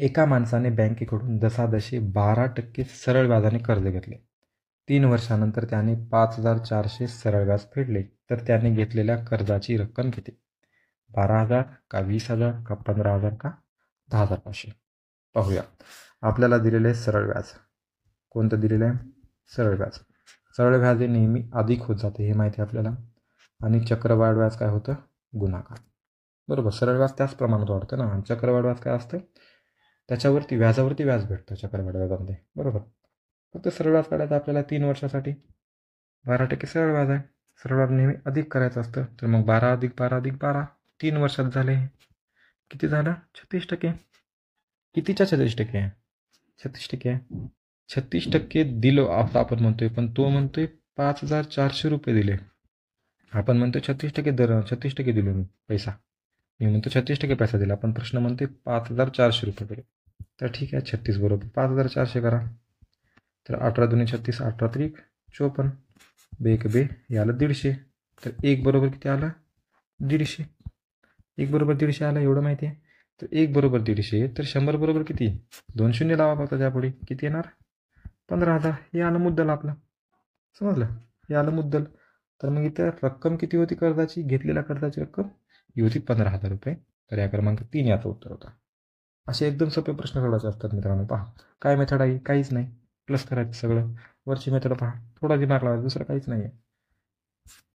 एका माणसाने बँकेकडून जसाजसे 12% सरळ व्याजाने कर्ज घेतले. 3 वर्षानंतर त्याने 5,400 सरळ व्याज फेडले तर त्याने घेतलेल्या कर्जाची रक्कम किती? 12,000 का 20,000 का 15,000 का 10,500? पाहूया. आपल्याला दिलेले आहे सरळ व्याज. कोणतं दिलेलं आहे? सरळ व्याज. सरळ व्याज हे नेहमी अधिक होत जाते हे माहिती आहे आपल्याला. आणि चक्रवाढ व्याज काय होतं? गुणाकार. बरोबर. सरळ व्याज त्याच प्रमाणात वाढतं ना. आणि चक्रवाढ व्याज काय असतं? त्याच्यावरती व्याजावरती व्याज भेटतं चक्रवाढ व्याजामध्ये. बरोबर. फक्त सरळ व्याज काढायचं आपल्याला 3 वर्षासाठी. 12% सरळ व्याज आहे. सरळ व्याज नेहमी अधिक करायचं असतं. तर मग 12 अधिक 12 अधिक 12 3 वर्षात झाले. किती झालं? 36%. कितीच्या 36% आहे? 36% आहे. 36% दिलं असं आपण म्हणतोय, पण तो म्हणतोय 5,400 रुपये दिले. आपण म्हणतो 36% दर 36% दिले मी पैसा. मी म्हणतो 36% पैसा दिला. पण प्रश्न म्हणते 5,400 रुपये दिले. तर ठीक आहे, 36 बरोबर 5,400 करा. तर 18 दुणे 36, 18 त्रिक 54. बेक बे हे आलं 150. तर 1 बरोबर किती आलं? 150. 1 बरोबर 150 आलं, एवढं माहिती आहे. तर 1 बरोबर 150, तर 100 बरोबर किती? 2 शून्य लावा फक्त त्यापुढे. किती येणार? 15,000. हे आलं मुद्दल आपलं. समजलं? हे आलं मुद्दल. तर मग इथं रक्कम किती होती कर्जाची? घेतलेल्या कर्जाची रक्कम ही होती 15,000 रुपये. पर्याय क्रमांक 3 याचं उत्तर होता. असे एकदम सोपे प्रश्न सोडवायचे असतात मित्रांनो. पहा काय मेथड आहे? काहीच नाही. प्लस करायचं सगळं. वरची मेथड पहा. थोडा दिमाग लावायचा, दुसरं काहीच नाही आहे.